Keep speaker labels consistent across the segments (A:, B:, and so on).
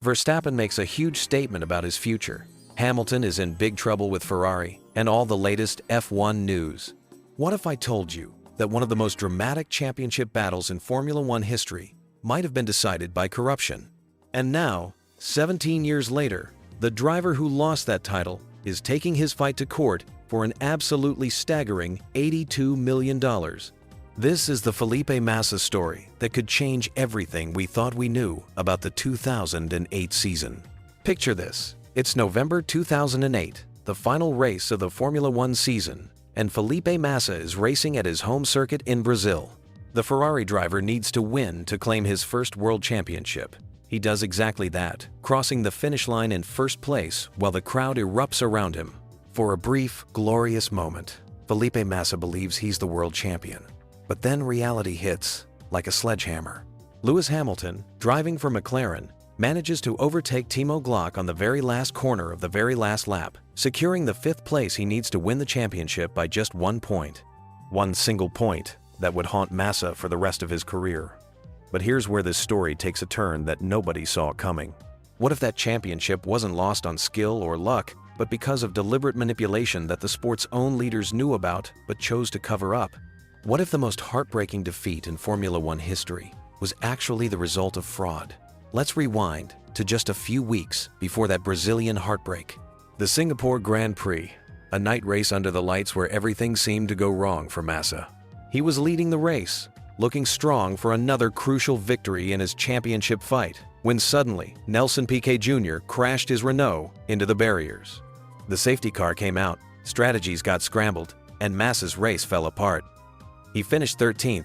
A: Verstappen makes a huge statement about his future. Hamilton is in big trouble with Ferrari, and all the latest F1 news. What if I told you that one of the most dramatic championship battles in Formula One history might have been decided by corruption? And now, 17 years later, the driver who lost that title is taking his fight to court for an absolutely staggering $82 million. This is the Felipe Massa story that could change everything we thought we knew about the 2008 season. Picture this. It's November 2008, the final race of the Formula One season, and Felipe Massa is racing at his home circuit in Brazil. The Ferrari driver needs to win to claim his first world championship. He does exactly that, crossing the finish line in first place while the crowd erupts around him. For a brief, glorious moment, Felipe Massa believes he's the world champion. But then reality hits like a sledgehammer. Lewis Hamilton, driving for McLaren, manages to overtake Timo Glock on the very last corner of the very last lap, securing the 5th place he needs to win the championship by just 1 point. One single point that would haunt Massa for the rest of his career. But here's where this story takes a turn that nobody saw coming. What if that championship wasn't lost on skill or luck, but because of deliberate manipulation that the sport's own leaders knew about but chose to cover up? What if the most heartbreaking defeat in Formula One history was actually the result of fraud? Let's rewind to just a few weeks before that Brazilian heartbreak. The Singapore Grand Prix, a night race under the lights where everything seemed to go wrong for Massa. He was leading the race, looking strong for another crucial victory in his championship fight, when suddenly Nelson Piquet Jr. crashed his Renault into the barriers. The safety car came out, strategies got scrambled, and Massa's race fell apart. He finished 13th,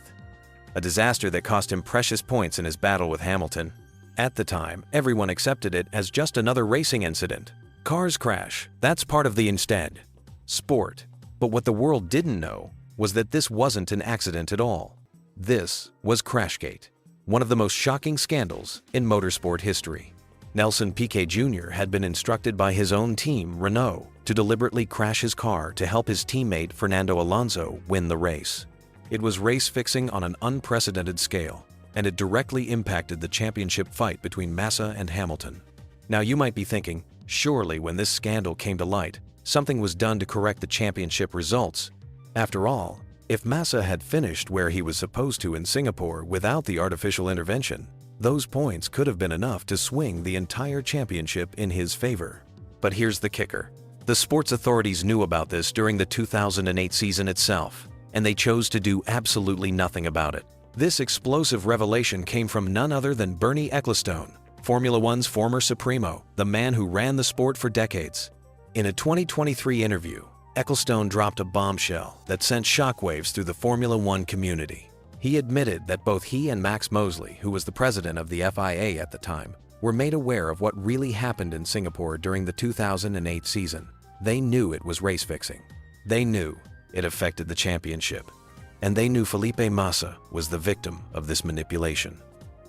A: a disaster that cost him precious points in his battle with Hamilton. At the time, everyone accepted it as just another racing incident. Cars crash, that's part of the instead sport. But what the world didn't know was that this wasn't an accident at all. This was Crashgate, one of the most shocking scandals in motorsport history. Nelson Piquet Jr. had been instructed by his own team, Renault, to deliberately crash his car to help his teammate Fernando Alonso win the race. It was race fixing on an unprecedented scale, and it directly impacted the championship fight between Massa and Hamilton. Now you might be thinking, surely when this scandal came to light, something was done to correct the championship results. After all, if Massa had finished where he was supposed to in Singapore without the artificial intervention, those points could have been enough to swing the entire championship in his favor. But here's the kicker. The sports authorities knew about this during the 2008 season itself, and they chose to do absolutely nothing about it. This explosive revelation came from none other than Bernie Ecklestone, Formula One's former Supremo, the man who ran the sport for decades. In a 2023 interview, Ecklestone dropped a bombshell that sent shockwaves through the Formula One community. He admitted that both he and Max Mosley, who was the president of the FIA at the time, were made aware of what really happened in Singapore during the 2008 season. They knew it was race fixing. They knew it affected the championship. And they knew Felipe Massa was the victim of this manipulation.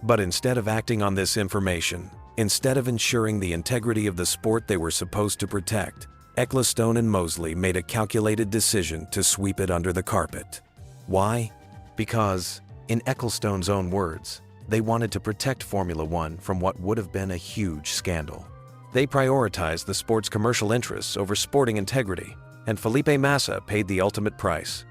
A: But instead of acting on this information, instead of ensuring the integrity of the sport they were supposed to protect, Ecklestone and Mosley made a calculated decision to sweep it under the carpet. Why? Because, in Ecclestone's own words, they wanted to protect Formula One from what would have been a huge scandal. They prioritized the sport's commercial interests over sporting integrity, and Felipe Massa paid the ultimate price.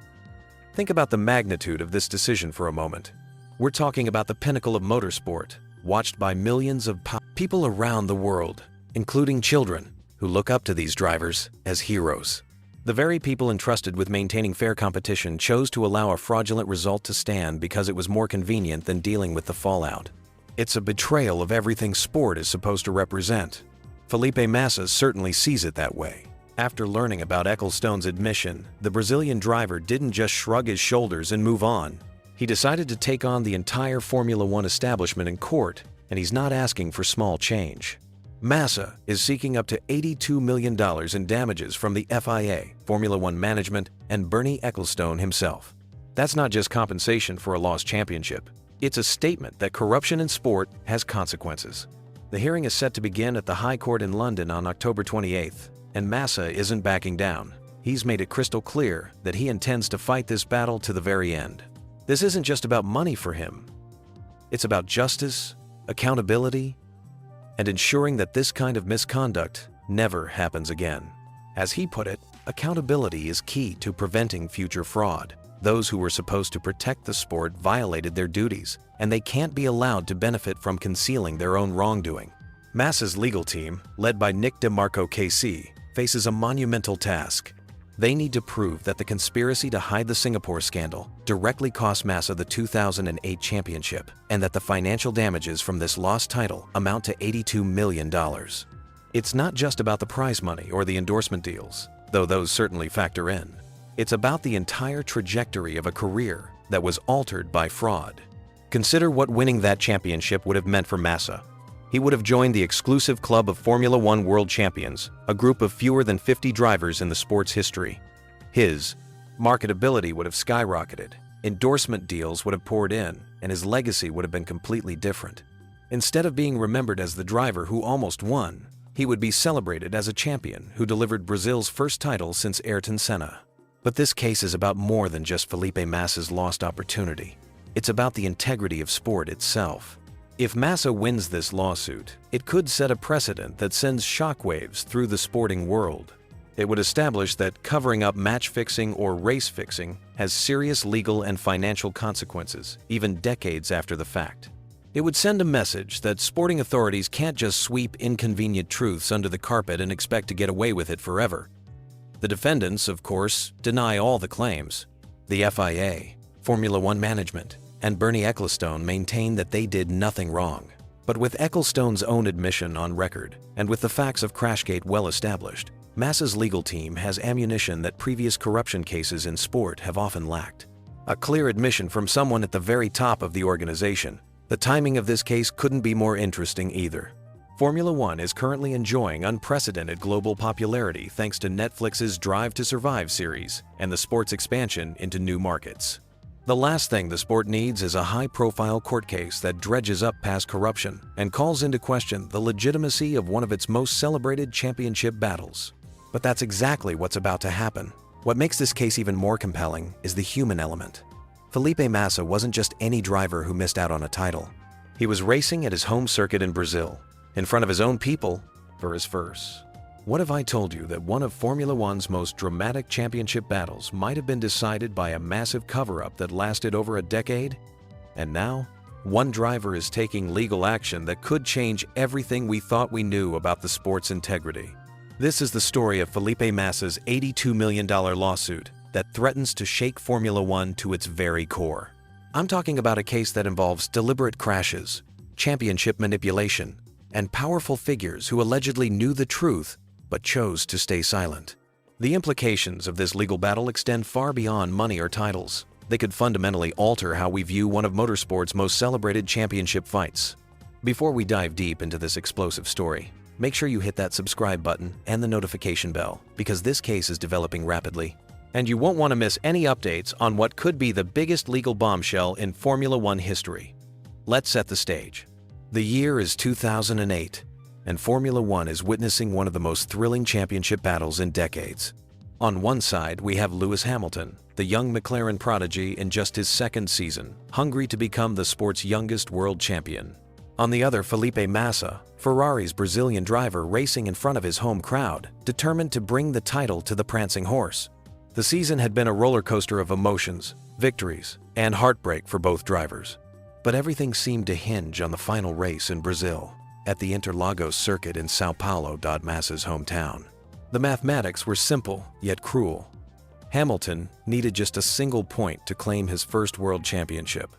A: Think about the magnitude of this decision for a moment. We're talking about the pinnacle of motorsport, watched by millions of people around the world, including children, who look up to these drivers as heroes. The very people entrusted with maintaining fair competition chose to allow a fraudulent result to stand because it was more convenient than dealing with the fallout. It's a betrayal of everything sport is supposed to represent. Felipe Massa certainly sees it that way. After learning about Ecclestone's admission, the Brazilian driver didn't just shrug his shoulders and move on. He decided to take on the entire Formula One establishment in court, and he's not asking for small change. Massa is seeking up to $82 million in damages from the FIA, Formula One management, and Bernie Ecklestone himself. That's not just compensation for a lost championship. It's a statement that corruption in sport has consequences. The hearing is set to begin at the High Court in London on October 28th, and Massa isn't backing down. He's made it crystal clear that he intends to fight this battle to the very end. This isn't just about money for him. It's about justice, accountability, and ensuring that this kind of misconduct never happens again. As he put it, accountability is key to preventing future fraud. Those who were supposed to protect the sport violated their duties, and they can't be allowed to benefit from concealing their own wrongdoing. Massa's legal team, led by Nick DeMarco KC, faces a monumental task. They need to prove that the conspiracy to hide the Singapore scandal directly cost Massa the 2008 championship, and that the financial damages from this lost title amount to $82 million. It's not just about the prize money or the endorsement deals, though those certainly factor in. It's about the entire trajectory of a career that was altered by fraud. Consider what winning that championship would have meant for Massa. He would have joined the exclusive club of Formula One world champions, a group of fewer than 50 drivers in the sport's history. His marketability would have skyrocketed, endorsement deals would have poured in, and his legacy would have been completely different. Instead of being remembered as the driver who almost won, he would be celebrated as a champion who delivered Brazil's first title since Ayrton Senna. But this case is about more than just Felipe Massa's lost opportunity. It's about the integrity of sport itself. If Massa wins this lawsuit, it could set a precedent that sends shockwaves through the sporting world. It would establish that covering up match fixing or race fixing has serious legal and financial consequences, even decades after the fact. It would send a message that sporting authorities can't just sweep inconvenient truths under the carpet and expect to get away with it forever. The defendants, of course, deny all the claims. The FIA, Formula One management, and Bernie Ecklestone maintain that they did nothing wrong. But with Ecklestone's own admission on record, and with the facts of Crashgate well established, Massa's legal team has ammunition that previous corruption cases in sport have often lacked. A clear admission from someone at the very top of the organization. The timing of this case couldn't be more interesting either. Formula One is currently enjoying unprecedented global popularity thanks to Netflix's Drive to Survive series and the sport's expansion into new markets. The last thing the sport needs is a high-profile court case that dredges up past corruption and calls into question the legitimacy of one of its most celebrated championship battles. But that's exactly what's about to happen. What makes this case even more compelling is the human element. Felipe Massa wasn't just any driver who missed out on a title. He was racing at his home circuit in Brazil, in front of his own people, for his first. What if I told you that one of Formula One's most dramatic championship battles might have been decided by a massive cover-up that lasted over a decade? And now, one driver is taking legal action that could change everything we thought we knew about the sport's integrity. This is the story of Felipe Massa's $82 million lawsuit that threatens to shake Formula One to its very core. I'm talking about a case that involves deliberate crashes, championship manipulation, and powerful figures who allegedly knew the truth but chose to stay silent. The implications of this legal battle extend far beyond money or titles. They could fundamentally alter how we view one of motorsport's most celebrated championship fights. Before we dive deep into this explosive story, make sure you hit that subscribe button and the notification bell, because this case is developing rapidly. And you won't want to miss any updates on what could be the biggest legal bombshell in Formula One history. Let's set the stage. The year is 2008. And Formula One is witnessing one of the most thrilling championship battles in decades. On one side, we have Lewis Hamilton, the young McLaren prodigy in just his second season, hungry to become the sport's youngest world champion. On the other, Felipe Massa, Ferrari's Brazilian driver racing in front of his home crowd, determined to bring the title to the prancing horse. The season had been a roller coaster of emotions, victories, and heartbreak for both drivers. But everything seemed to hinge on the final race in Brazil, at the Interlagos circuit in Sao Paulo, Massa's hometown. The mathematics were simple, yet cruel. Hamilton needed just a single point to claim his first world championship,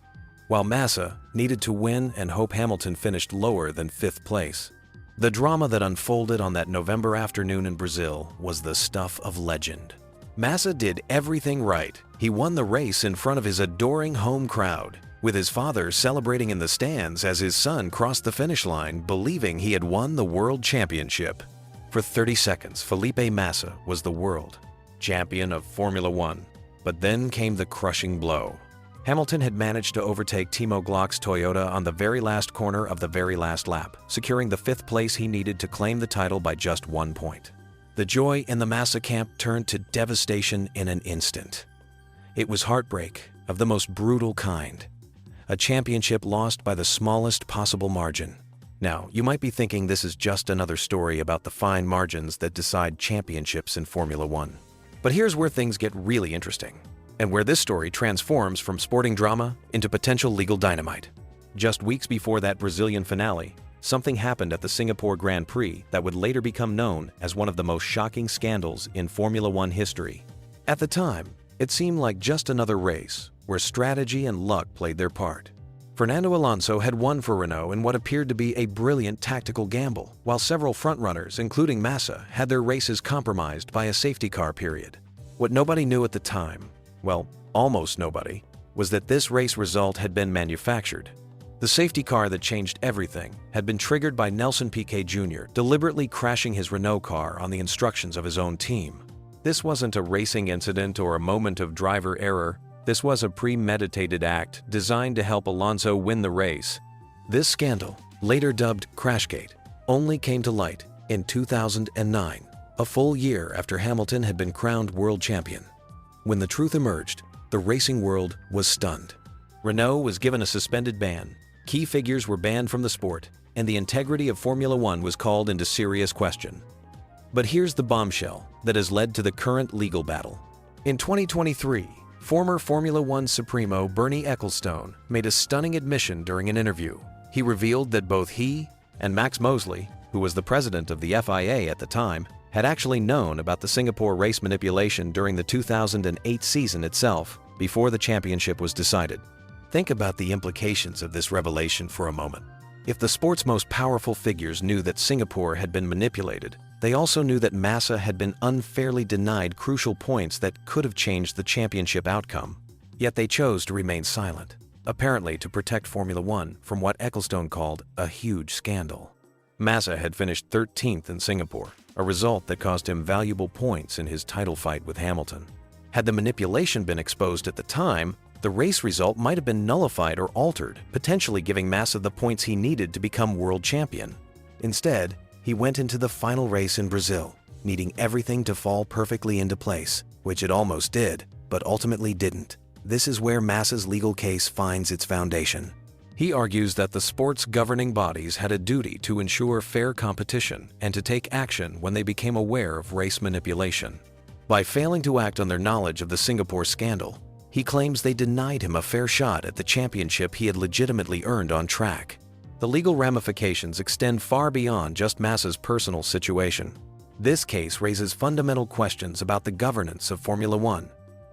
A: while Massa needed to win and hope Hamilton finished lower than fifth place. The drama that unfolded on that November afternoon in Brazil was the stuff of legend. Massa did everything right. He won the race in front of his adoring home crowd, with his father celebrating in the stands as his son crossed the finish line, believing he had won the world championship. For 30 seconds, Felipe Massa was the world champion of Formula One. But then came the crushing blow. Hamilton had managed to overtake Timo Glock's Toyota on the very last corner of the very last lap, securing the fifth place he needed to claim the title by just 1 point. The joy in the Massa camp turned to devastation in an instant. It was heartbreak of the most brutal kind. A championship lost by the smallest possible margin. Now, you might be thinking this is just another story about the fine margins that decide championships in Formula One. But here's where things get really interesting, and where this story transforms from sporting drama into potential legal dynamite. Just weeks before that Brazilian finale, something happened at the Singapore Grand Prix that would later become known as one of the most shocking scandals in Formula One history. At the time, it seemed like just another race where strategy and luck played their part. Fernando Alonso had won for Renault in what appeared to be a brilliant tactical gamble, while several frontrunners, including Massa, had their races compromised by a safety car period. What nobody knew at the time, well, almost nobody, was that this race result had been manufactured. The safety car that changed everything had been triggered by Nelson Piquet Jr. deliberately crashing his Renault car on the instructions of his own team. This wasn't a racing incident or a moment of driver error. This was a premeditated act designed to help Alonso win the race. This scandal, later dubbed Crashgate, only came to light in 2009, a full year after Hamilton had been crowned world champion. When the truth emerged, the racing world was stunned. Renault was given a suspended ban, key figures were banned from the sport, and the integrity of Formula One was called into serious question. But here's the bombshell that has led to the current legal battle. In 2023, former Formula One Supremo Bernie Ecklestone made a stunning admission during an interview. He revealed that both he and Max Mosley, who was the president of the FIA at the time, had actually known about the Singapore race manipulation during the 2008 season itself, before the championship was decided. Think about the implications of this revelation for a moment. If the sport's most powerful figures knew that Singapore had been manipulated, they also knew that Massa had been unfairly denied crucial points that could have changed the championship outcome. Yet they chose to remain silent, apparently to protect Formula One from what Ecklestone called a huge scandal. Massa had finished 13th in Singapore, a result that cost him valuable points in his title fight with Hamilton. Had the manipulation been exposed at the time, the race result might have been nullified or altered, potentially giving Massa the points he needed to become world champion. Instead, he went into the final race in Brazil, needing everything to fall perfectly into place, which it almost did, but ultimately didn't. This is where Massa's legal case finds its foundation. He argues that the sport's governing bodies had a duty to ensure fair competition and to take action when they became aware of race manipulation. By failing to act on their knowledge of the Singapore scandal, he claims they denied him a fair shot at the championship he had legitimately earned on track. The legal ramifications extend far beyond just Massa's personal situation. This case raises fundamental questions about the governance of Formula One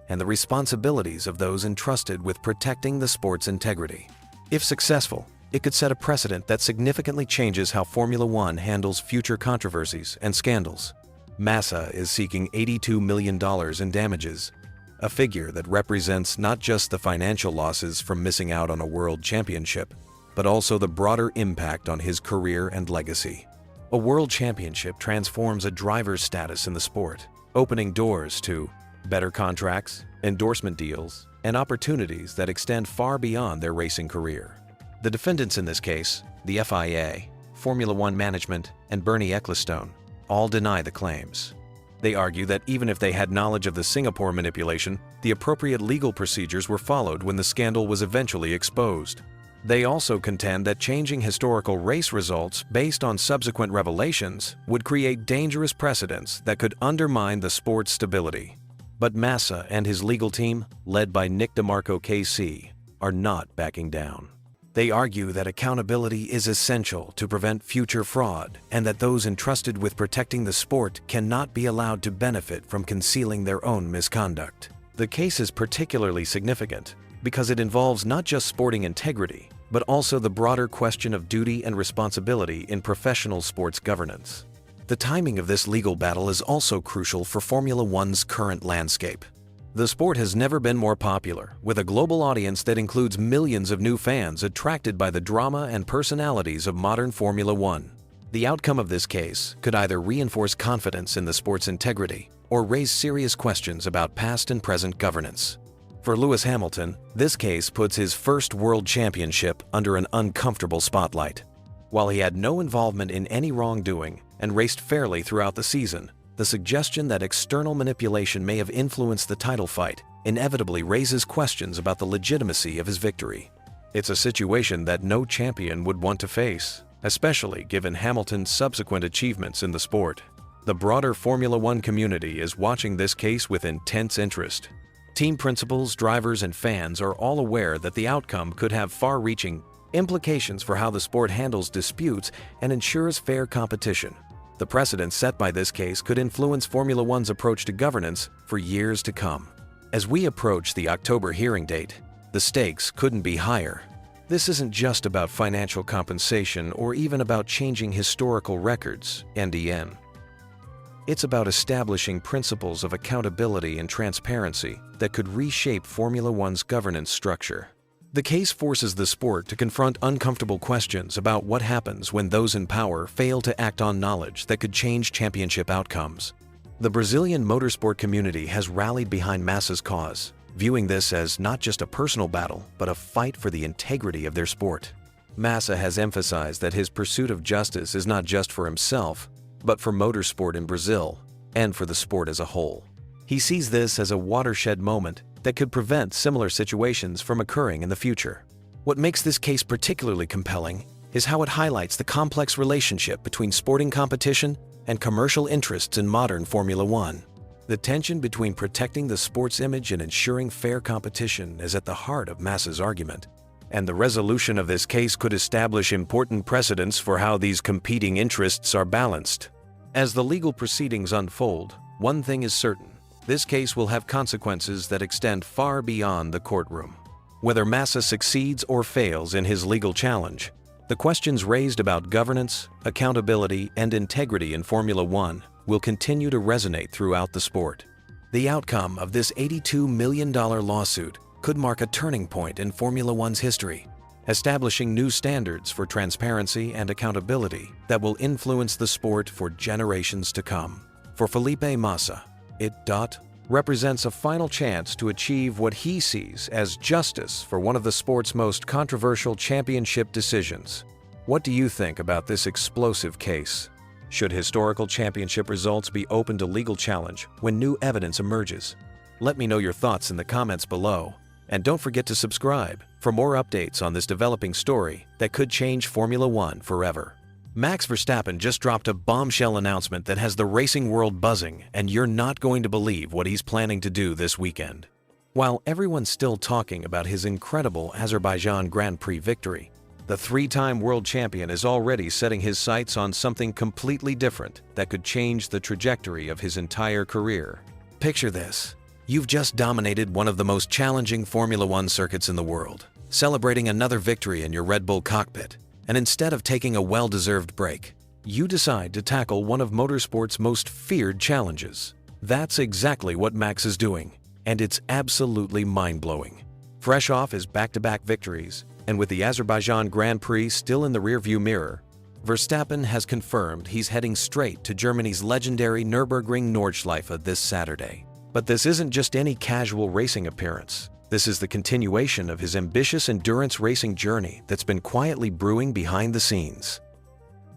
A: and the responsibilities of those entrusted with protecting the sport's integrity. If successful, it could set a precedent that significantly changes how Formula One handles future controversies and scandals. Massa is seeking $82 million in damages, a figure that represents not just the financial losses from missing out on a world championship, but also the broader impact on his career and legacy. A world championship transforms a driver's status in the sport, opening doors to better contracts, endorsement deals, and opportunities that extend far beyond their racing career. The defendants in this case, the FIA, Formula One management, and Bernie Ecklestone, all deny the claims. They argue that even if they had knowledge of the Singapore manipulation, the appropriate legal procedures were followed when the scandal was eventually exposed. They also contend that changing historical race results based on subsequent revelations would create dangerous precedents that could undermine the sport's stability. But Massa and his legal team, led by Nick DeMarco KC, are not backing down. They argue that accountability is essential to prevent future fraud and that those entrusted with protecting the sport cannot be allowed to benefit from concealing their own misconduct. The case is particularly significant because it involves not just sporting integrity, but also the broader question of duty and responsibility in professional sports governance. The timing of this legal battle is also crucial for Formula One's current landscape. The sport has never been more popular, with a global audience that includes millions of new fans attracted by the drama and personalities of modern Formula One. The outcome of this case could either reinforce confidence in the sport's integrity or raise serious questions about past and present governance. For Lewis Hamilton, this case puts his first world championship under an uncomfortable spotlight. While he had no involvement in any wrongdoing and raced fairly throughout the season, the suggestion that external manipulation may have influenced the title fight inevitably raises questions about the legitimacy of his victory. It's a situation that no champion would want to face. especially given Hamilton's subsequent achievements in the sport. The broader Formula One community is watching this case with intense interest. Team principals, drivers, and fans are all aware that the outcome could have far-reaching implications for how the sport handles disputes and ensures fair competition. The precedent set by this case could influence Formula One's approach to governance for years to come. As we approach the October hearing date, the stakes couldn't be higher. This isn't just about financial compensation or even about changing historical records, NDN. It's about establishing principles of accountability and transparency that could reshape Formula One's governance structure. The case forces the sport to confront uncomfortable questions about what happens when those in power fail to act on knowledge that could change championship outcomes. The Brazilian motorsport community has rallied behind Massa's cause, viewing this as not just a personal battle, but a fight for the integrity of their sport. Massa has emphasized that his pursuit of justice is not just for himself, but for motorsport in Brazil and for the sport as a whole. He sees this as a watershed moment that could prevent similar situations from occurring in the future. What makes this case particularly compelling is how it highlights the complex relationship between sporting competition and commercial interests in modern Formula One. The tension between protecting the sport's image and ensuring fair competition is at the heart of Massa's argument, and the resolution of this case could establish important precedents for how these competing interests are balanced. As the legal proceedings unfold, one thing is certain: this case will have consequences that extend far beyond the courtroom. Whether Massa succeeds or fails in his legal challenge, the questions raised about governance, accountability, and integrity in Formula One will continue to resonate throughout the sport. The outcome of this $82 million lawsuit could mark a turning point in Formula One's history, establishing new standards for transparency and accountability that will influence the sport for generations to come. For Felipe Massa, it represents a final chance to achieve what he sees as justice for one of the sport's most controversial championship decisions. What do you think about this explosive case? Should historical championship results be open to legal challenge when new evidence emerges? Let me know your thoughts in the comments below, and don't forget to subscribe for more updates on this developing story that could change Formula One forever. Max Verstappen just dropped a bombshell announcement that has the racing world buzzing, and you're not going to believe what he's planning to do this weekend. While everyone's still talking about his incredible Azerbaijan Grand Prix victory, the three-time world champion is already setting his sights on something completely different that could change the trajectory of his entire career. Picture this: you've just dominated one of the most challenging Formula One circuits in the world, celebrating another victory in your Red Bull cockpit. And instead of taking a well-deserved break, you decide to tackle one of motorsport's most feared challenges. That's exactly what Max is doing, and it's absolutely mind-blowing. Fresh off his back-to-back victories, and with the Azerbaijan Grand Prix still in the rearview mirror, Verstappen has confirmed he's heading straight to Germany's legendary Nurburgring Nordschleife this Saturday. But this isn't just any casual racing appearance. This is the continuation of his ambitious endurance racing journey that's been quietly brewing behind the scenes.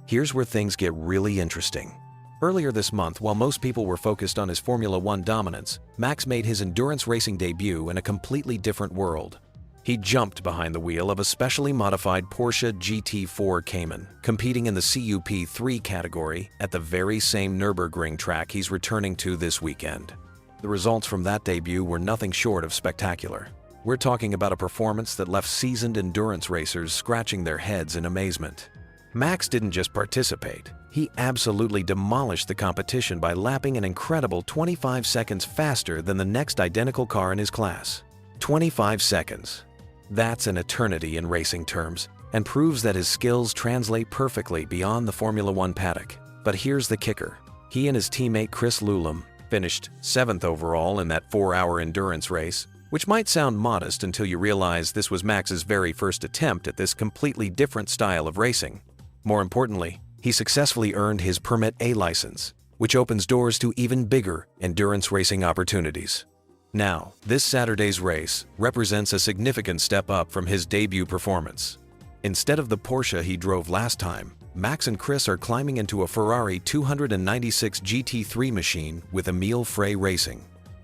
A: Here's where things get really interesting. Earlier this month, while most people were focused on his Formula One dominance, Max made his endurance racing debut in a completely different world. He jumped behind the wheel of a specially modified Porsche GT4 Cayman, competing in the CUP3 category at the very same Nürburgring track he's returning to this weekend. The results from that debut were nothing short of spectacular. We're talking about a performance that left seasoned endurance racers scratching their heads in amazement. Max didn't just participate, he absolutely demolished the competition by lapping an incredible 25 seconds faster than the next identical car in his class. 25 seconds. That's an eternity in racing terms, and proves that his skills translate perfectly beyond the Formula One paddock. But here's the kicker. He and his teammate Chris Lulam finished 7th overall in that 4-hour endurance race, which might sound modest until you realize this was Max's very first attempt at this completely different style of racing. More importantly, he successfully earned his Permit A license, which opens doors to even bigger endurance racing opportunities. Now, this Saturday's race represents a significant step up from his debut performance. Instead of the Porsche he drove last time, Max and Chris are climbing into a Ferrari 296 GT3 machine with Emile Frey Racing.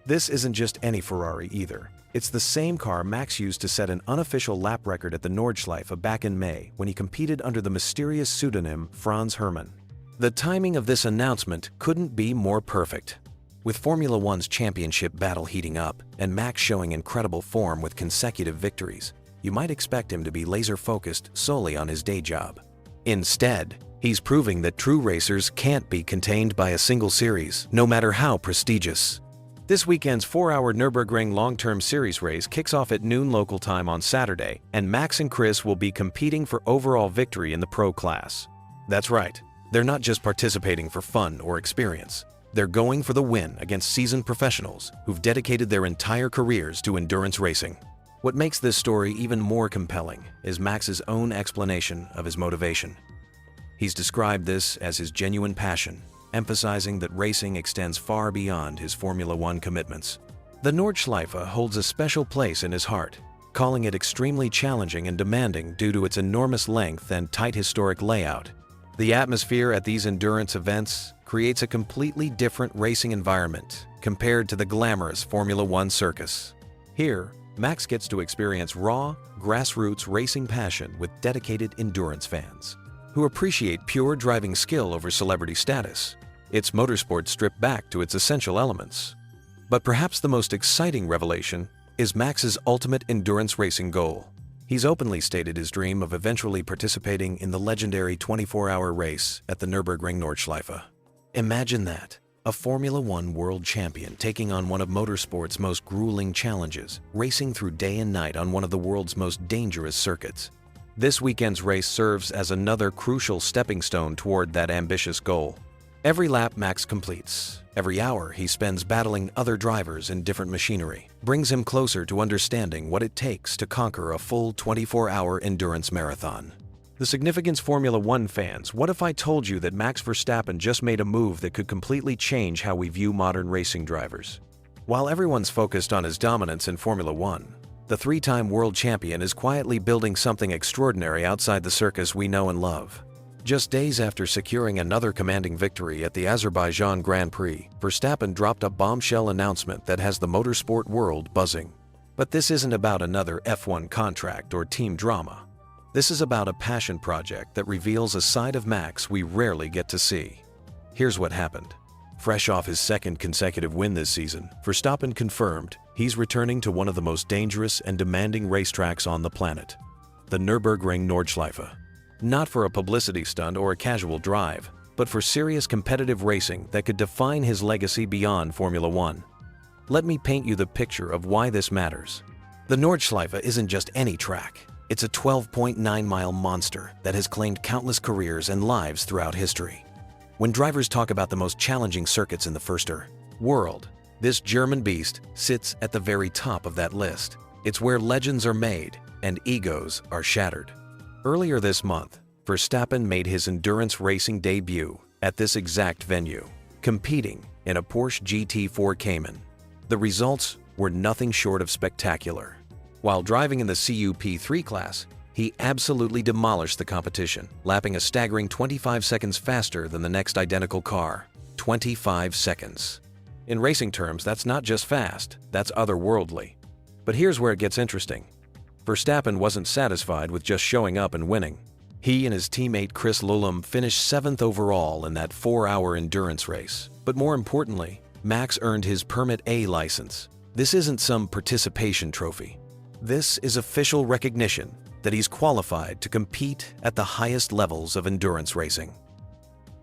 A: This isn't just any Ferrari either. It's the same car Max used to set an unofficial lap record at the Nordschleife back in May when he competed under the mysterious pseudonym Franz Hermann. The timing of this announcement couldn't be more perfect. With Formula One's championship battle heating up and Max showing incredible form with consecutive victories, you might expect him to be laser-focused solely on his day job. Instead, he's proving that true racers can't be contained by a single series, no matter how prestigious. This weekend's 4-hour Nurburgring long-term series race kicks off at noon local time on Saturday, and Max and Chris will be competing for overall victory in the pro class. That's right, they're not just participating for fun or experience. They're going for the win against seasoned professionals who've dedicated their entire careers to endurance racing. What makes this story even more compelling is Max's own explanation of his motivation. He's described this as his genuine passion, emphasizing that racing extends far beyond his Formula One commitments. The Nordschleife holds a special place in his heart, calling it extremely challenging and demanding due to its enormous length and tight historic layout. The atmosphere at these endurance events creates a completely different racing environment compared to the glamorous Formula One circus. Here, Max gets to experience raw, grassroots racing passion with dedicated endurance fans who appreciate pure driving skill over celebrity status. It's motorsport stripped back to its essential elements. But perhaps the most exciting revelation is Max's ultimate endurance racing goal. He's openly stated his dream of eventually participating in the legendary 24-hour race at the Nurburgring Nordschleife. Imagine that, a Formula One world champion taking on one of motorsport's most grueling challenges, racing through day and night on one of the world's most dangerous circuits. This weekend's race serves as another crucial stepping stone toward that ambitious goal. Every lap Max completes, every hour he spends battling other drivers in different machinery, brings him closer to understanding what it takes to conquer a full 24-hour endurance marathon. The significance Formula One fans, what if I told you that Max Verstappen just made a move that could completely change how we view modern racing drivers? While everyone's focused on his dominance in Formula One, the three-time world champion is quietly building something extraordinary outside the circus we know and love. Just days after securing another commanding victory at the Azerbaijan Grand Prix, Verstappen dropped a bombshell announcement that has the motorsport world buzzing. But this isn't about another F1 contract or team drama. This is about a passion project that reveals a side of Max we rarely get to see. Here's what happened. Fresh off his second consecutive win this season, Verstappen confirmed he's returning to one of the most dangerous and demanding racetracks on the planet, the Nurburgring Nordschleife. Not for a publicity stunt or a casual drive, but for serious competitive racing that could define his legacy beyond Formula One. Let me paint you the picture of why this matters. The Nordschleife isn't just any track. It's a 12.9-mile monster that has claimed countless careers and lives throughout history. When drivers talk about the most challenging circuits in the first world, this German beast sits at the very top of that list. It's where legends are made and egos are shattered. Earlier this month, Verstappen made his endurance racing debut at this exact venue, competing in a Porsche GT4 Cayman. The results were nothing short of spectacular. While driving in the CUP3 class, he absolutely demolished the competition, lapping a staggering 25 seconds faster than the next identical car. 25 seconds. In racing terms, that's not just fast, that's otherworldly. But here's where it gets interesting. Verstappen wasn't satisfied with just showing up and winning. He and his teammate Chris Lullum finished 7th overall in that 4-hour endurance race. But more importantly, Max earned his Permit A license. This isn't some participation trophy. This is official recognition that he's qualified to compete at the highest levels of endurance racing.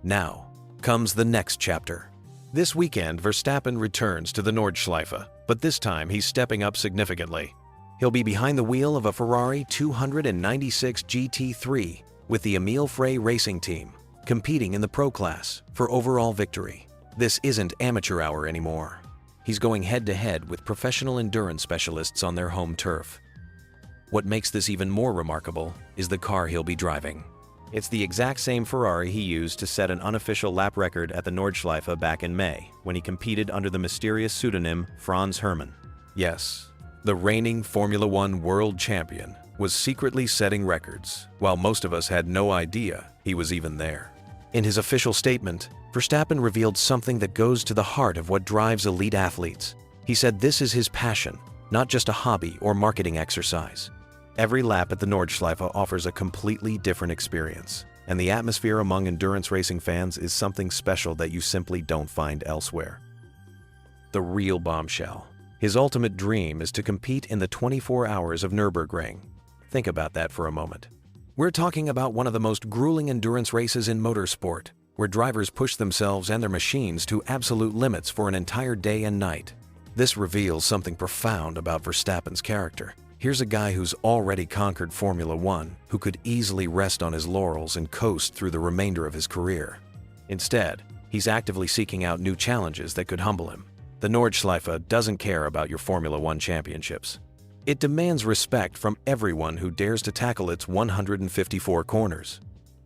A: Now comes the next chapter. This weekend, Verstappen returns to the Nordschleife, but this time he's stepping up significantly. He'll be behind the wheel of a Ferrari 296 GT3 with the Emile Frey racing team, competing in the pro class for overall victory. This isn't amateur hour anymore. He's going head-to-head with professional endurance specialists on their home turf. What makes this even more remarkable is the car he'll be driving. It's the exact same Ferrari he used to set an unofficial lap record at the Nordschleife back in May, when he competed under the mysterious pseudonym Franz Hermann. Yes, the reigning Formula One world champion was secretly setting records, while most of us had no idea he was even there. In his official statement, Verstappen revealed something that goes to the heart of what drives elite athletes. He said this is his passion, not just a hobby or marketing exercise. Every lap at the Nordschleife offers a completely different experience, and the atmosphere among endurance racing fans is something special that you simply don't find elsewhere. The real bombshell. His ultimate dream is to compete in the 24 hours of Nurburgring. Think about that for a moment. We're talking about one of the most grueling endurance races in motorsport, where drivers push themselves and their machines to absolute limits for an entire day and night. This reveals something profound about Verstappen's character. Here's a guy who's already conquered Formula One, who could easily rest on his laurels and coast through the remainder of his career. Instead, he's actively seeking out new challenges that could humble him. The Nordschleife doesn't care about your Formula One championships. It demands respect from everyone who dares to tackle its 154 corners.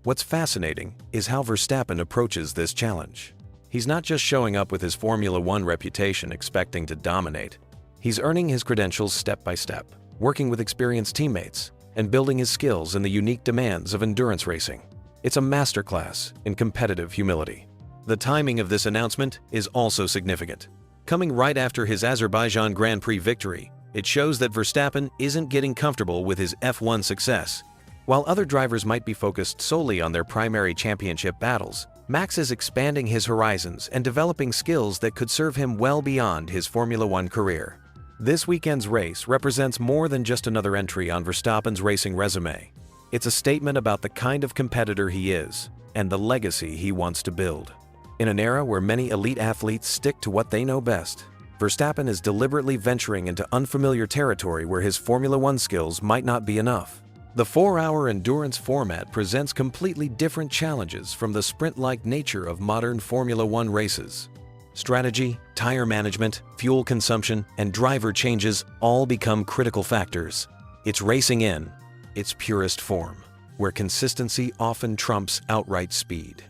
A: What's fascinating is how Verstappen approaches this challenge. He's not just showing up with his Formula One reputation expecting to dominate. He's earning his credentials step by step, working with experienced teammates, and building his skills in the unique demands of endurance racing. It's a masterclass in competitive humility. The timing of this announcement is also significant. Coming right after his Azerbaijan Grand Prix victory, it shows that Verstappen isn't getting comfortable with his F1 success. While other drivers might be focused solely on their primary championship battles, Max is expanding his horizons and developing skills that could serve him well beyond his Formula One career. This weekend's race represents more than just another entry on Verstappen's racing resume. It's a statement about the kind of competitor he is and the legacy he wants to build. In an era where many elite athletes stick to what they know best, Verstappen is deliberately venturing into unfamiliar territory where his Formula One skills might not be enough. The 4-hour endurance format presents completely different challenges from the sprint-like nature of modern Formula One races. Strategy, tire management, fuel consumption, and driver changes all become critical factors. It's racing in its purest form, where consistency often trumps outright speed.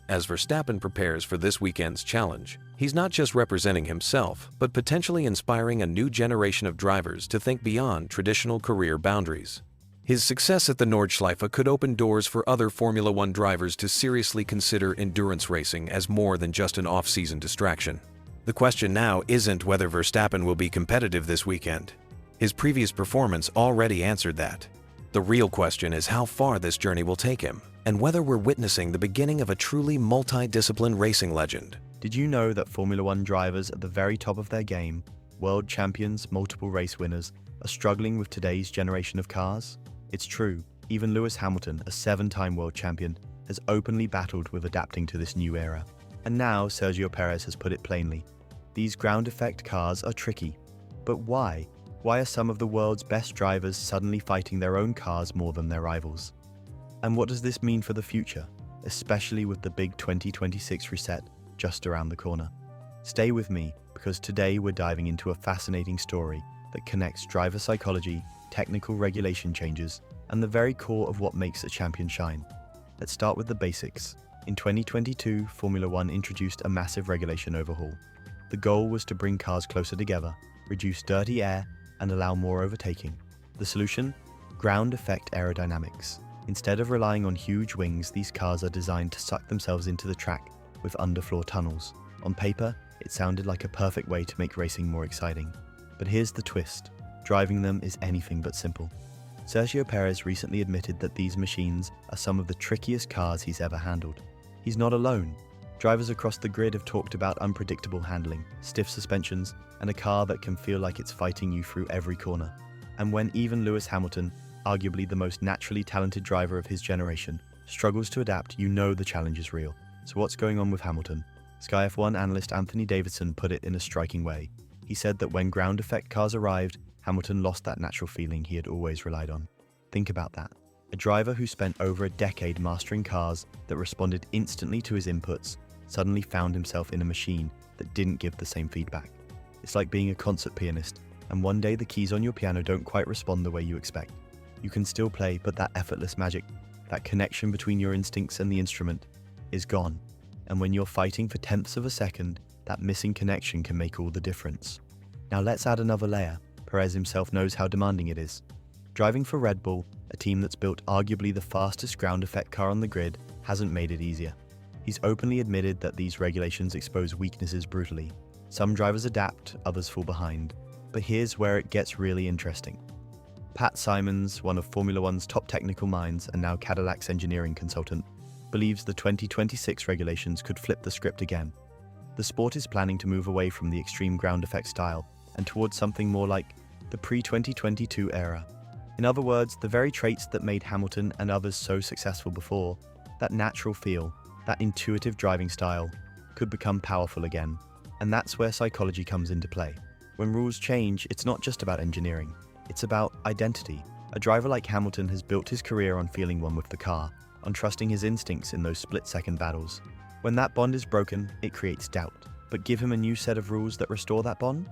A: As Verstappen prepares for this weekend's challenge, he's not just representing himself, but potentially inspiring a new generation of drivers to think beyond traditional career boundaries. His success at the Nordschleife could open doors for other Formula One drivers to seriously consider endurance racing as more than just an off-season distraction. The question now isn't whether Verstappen will be competitive this weekend. His previous performance already answered that. The real question is how far this journey will take him, and whether we're witnessing the beginning of a truly multi-discipline racing legend.
B: Did you know that Formula One drivers at the very top of their game, world champions, multiple race winners, are struggling with today's generation of cars? It's true, even Lewis Hamilton, a 7-time world champion, has openly battled with adapting to this new era. And now Sergio Perez has put it plainly. These ground effect cars are tricky. But why? Why are some of the world's best drivers suddenly fighting their own cars more than their rivals? And what does this mean for the future, especially with the big 2026 reset just around the corner? Stay with me, because today we're diving into a fascinating story that connects driver psychology, technical regulation changes, and the very core of what makes a champion shine. Let's start with the basics. In 2022, Formula One introduced a massive regulation overhaul. The goal was to bring cars closer together, reduce dirty air, and allow more overtaking. The solution? Ground effect aerodynamics. Instead of relying on huge wings, these cars are designed to suck themselves into the track with underfloor tunnels. On paper, it sounded like a perfect way to make racing more exciting. But here's the twist. Driving them is anything but simple. Sergio Perez recently admitted that these machines are some of the trickiest cars he's ever handled. He's not alone. Drivers across the grid have talked about unpredictable handling, stiff suspensions, and a car that can feel like it's fighting you through every corner. And when even Lewis Hamilton, arguably the most naturally talented driver of his generation, struggles to adapt, you know the challenge is real. So what's going on with Hamilton? Sky F1 analyst Anthony Davidson put it in a striking way. He said that when ground effect cars arrived, Hamilton lost that natural feeling he had always relied on. Think about that. A driver who spent over a decade mastering cars that responded instantly to his inputs suddenly found himself in a machine that didn't give the same feedback. It's like being a concert pianist, and one day the keys on your piano don't quite respond the way you expect. You can still play, but that effortless magic, that connection between your instincts and the instrument, is gone. And when you're fighting for tenths of a second, that missing connection can make all the difference. Now let's add another layer. Perez himself knows how demanding it is. Driving for Red Bull, a team that's built arguably the fastest ground effect car on the grid, hasn't made it easier. He's openly admitted that these regulations expose weaknesses brutally. Some drivers adapt, others fall behind. But here's where it gets really interesting. Pat Simons, one of Formula One's top technical minds and now Cadillac's engineering consultant, believes the 2026 regulations could flip the script again. The sport is planning to move away from the extreme ground effect style and towards something more like the pre-2022 era. In other words, the very traits that made Hamilton and others so successful before, that natural feel, that intuitive driving style, could become powerful again. And that's where psychology comes into play. When rules change, it's not just about engineering, it's about identity. A driver like Hamilton has built his career on feeling one with the car, on trusting his instincts in those split-second battles. When that bond is broken, it creates doubt. But give him a new set of rules that restore that bond?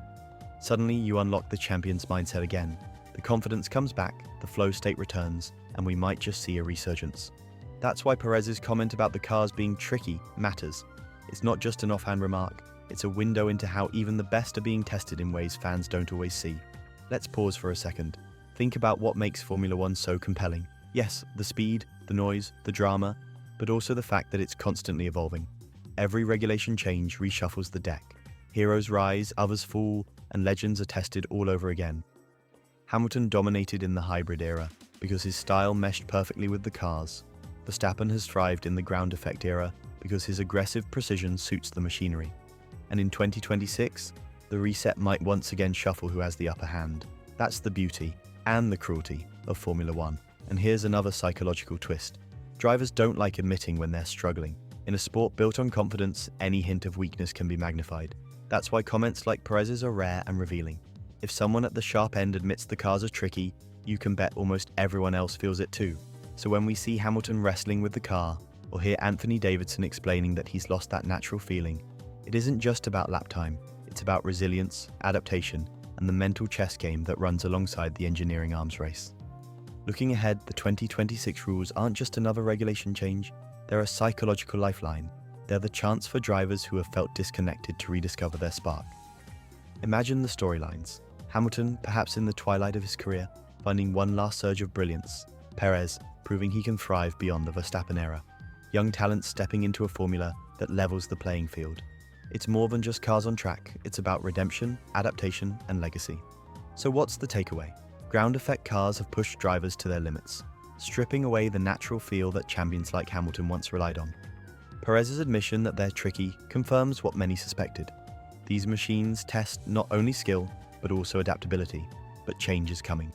B: Suddenly, you unlock the champion's mindset again. The confidence comes back, the flow state returns, and we might just see a resurgence. That's why Perez's comment about the cars being tricky matters. It's not just an offhand remark, it's a window into how even the best are being tested in ways fans don't always see. Let's pause for a second. Think about what makes Formula One so compelling. Yes, the speed, the noise, the drama, but also the fact that it's constantly evolving. Every regulation change reshuffles the deck. Heroes rise, others fall, and legends are tested all over again. Hamilton dominated in the hybrid era because his style meshed perfectly with the cars. Verstappen has thrived in the ground effect era because his aggressive precision suits the machinery. And in 2026, the reset might once again shuffle who has the upper hand. That's the beauty and the cruelty of Formula One. And here's another psychological twist. Drivers don't like admitting when they're struggling. In a sport built on confidence, any hint of weakness can be magnified. That's why comments like Perez's are rare and revealing. If someone at the sharp end admits the cars are tricky, you can bet almost everyone else feels it too. So when we see Hamilton wrestling with the car, or hear Anthony Davidson explaining that he's lost that natural feeling, it isn't just about lap time, it's about resilience, adaptation, and the mental chess game that runs alongside the engineering arms race. Looking ahead, the 2026 rules aren't just another regulation change, they're a psychological lifeline. They're the chance for drivers who have felt disconnected to rediscover their spark. Imagine the storylines. Hamilton, perhaps in the twilight of his career, finding one last surge of brilliance. Perez, proving he can thrive beyond the Verstappen era. Young talents stepping into a formula that levels the playing field. It's more than just cars on track, it's about redemption, adaptation, and legacy. So what's the takeaway? Ground effect cars have pushed drivers to their limits, stripping away the natural feel that champions like Hamilton once relied on. Perez's admission that they're tricky confirms what many suspected. These machines test not only skill, but also adaptability, but change is coming.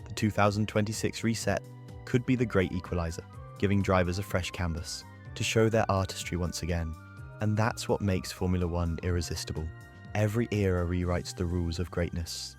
B: The 2026 reset could be the great equalizer, giving drivers a fresh canvas to show their artistry once again. And that's what makes Formula One irresistible. Every era rewrites the rules of greatness,